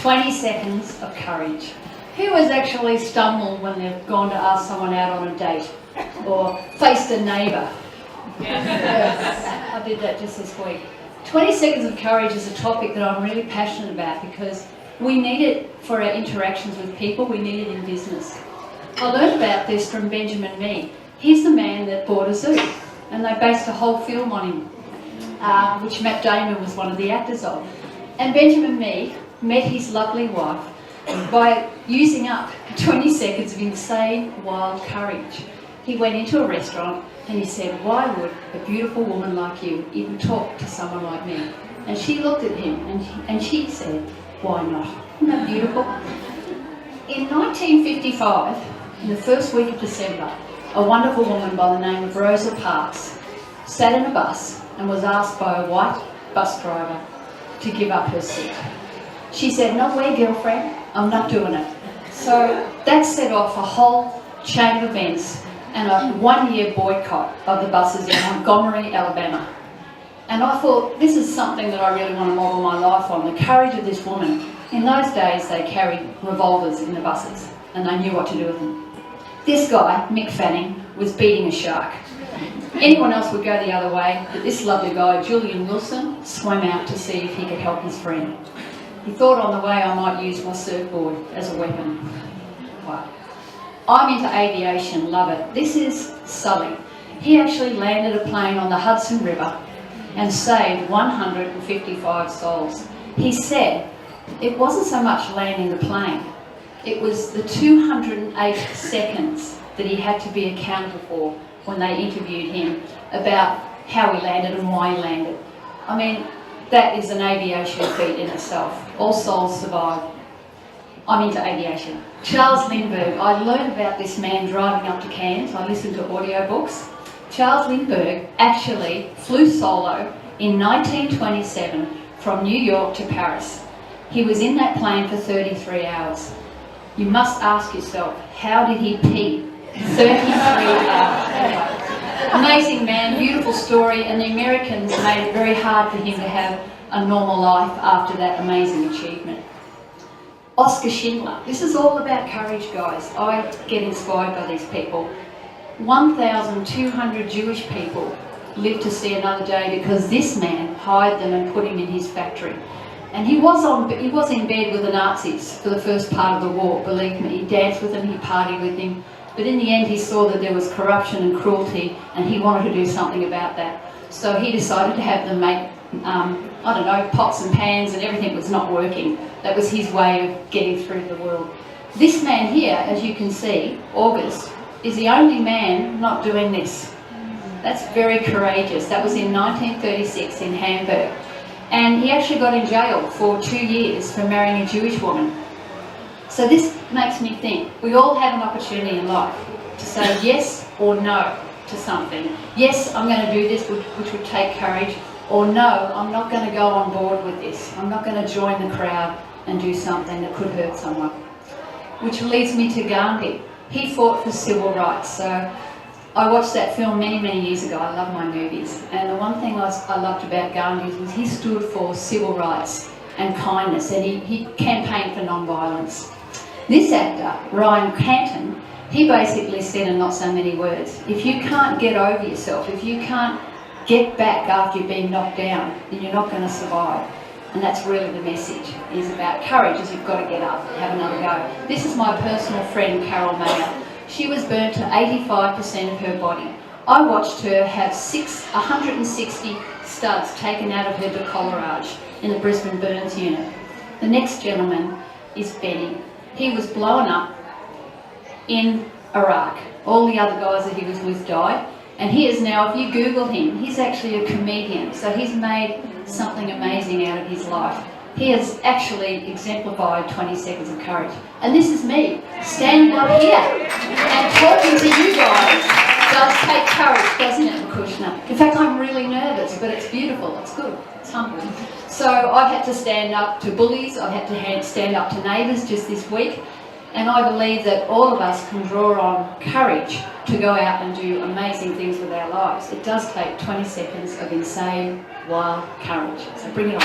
20 seconds of courage. Who has actually stumbled when they've gone to ask someone out on a date or faced a neighbour? Yes, I did that just this week. 20 seconds of courage is a topic that I'm really passionate about because we need it for our interactions with people, we need it in business. I learned about this from Benjamin Mee. He's the man that bought a zoo, and they based a whole film on him, which Matt Damon was one of the actors of. And Benjamin Mee met his lovely wife by using up 20 seconds of insane, wild courage. He went into a restaurant and he said, "Why would a beautiful woman like you even talk to someone like me?" And she looked at him and she said, "Why not? Isn't that beautiful?" In 1955, in the first week of December, a wonderful woman by the name of Rosa Parks sat in a bus and was asked by a white bus driver to give up her seat. She said, "No way, girlfriend, I'm not doing it." So that set off a whole chain of events and a one-year boycott of the buses in Montgomery, Alabama. And I thought, this is something that I really want to model my life on, the courage of this woman. In those days, they carried revolvers in the buses and they knew what to do with them. This guy, Mick Fanning, was beating a shark. Anyone else would go the other way, but this lovely guy, Julian Wilson, swam out to see if he could help his friend. He thought on the way I might use my surfboard as a weapon. Wow. I'm into aviation, love it. This is Sully. He actually landed a plane on the Hudson River and saved 155 souls. He said it wasn't so much landing the plane, it was the 208 seconds that he had to be accountable for when they interviewed him about how he landed and why he landed. I mean, that is an aviation feat in itself. All souls survive. I'm into aviation. Charles Lindbergh. I learned about this man driving up to Cairns. I listened to audiobooks. Charles Lindbergh actually flew solo in 1927 from New York to Paris. He was in that plane for 33 hours. You must ask yourself, how did he pee 33 hours? Amazing man, beautiful story, and the Americans made it very hard for him to have a normal life after that amazing achievement. Oscar Schindler. This is all about courage, guys. I get inspired by these people. 1,200 Jewish people lived to see another day because this man hired them and put him in his factory. And he was in bed with the Nazis for the first part of the war, believe me. He danced with them, he partied with him. But in the end he saw that there was corruption and cruelty and he wanted to do something about that. So he decided to have them make, pots and pans, and everything was not working. That was his way of getting through the world. This man here, as you can see, August, is the only man not doing this. That's very courageous. That was in 1936 in Hamburg. And he actually got in jail for 2 years for marrying a Jewish woman. So this makes me think, we all have an opportunity in life to say yes or no to something. Yes, I'm going to do this, which would take courage, or no, I'm not going to go on board with this. I'm not going to join the crowd and do something that could hurt someone. Which leads me to Gandhi. He fought for civil rights. So I watched that film many, many years ago. I love my movies. And the one thing I loved about Gandhi was he stood for civil rights and kindness, and he campaigned for non-violence. This actor, Ryan Canton, he basically said in not so many words, if you can't get over yourself, if you can't get back after you've been knocked down, then you're not going to survive. And that's really the message, is about courage, is you've got to get up and have another go. This is my personal friend, Carol Mayer. She was burnt to 85% of her body. I watched her have 160 studs taken out of her decolletage in the Brisbane Burns unit. The next gentleman is Benny. He was blown up in Iraq. All the other guys that he was with died. And he is now, if you Google him, he's actually a comedian. So he's made something amazing out of his life. He has actually exemplified 20 seconds of courage. And this is me, standing up here and talking to you guys. Does take courage, doesn't it, Kushna? In fact, I'm really nervous, but it's beautiful, it's good, it's humbling. So I've had to stand up to bullies, I've had to stand up to neighbours just this week. And I believe that all of us can draw on courage to go out and do amazing things with our lives. It does take 20 seconds of insane, wild courage. So bring it on.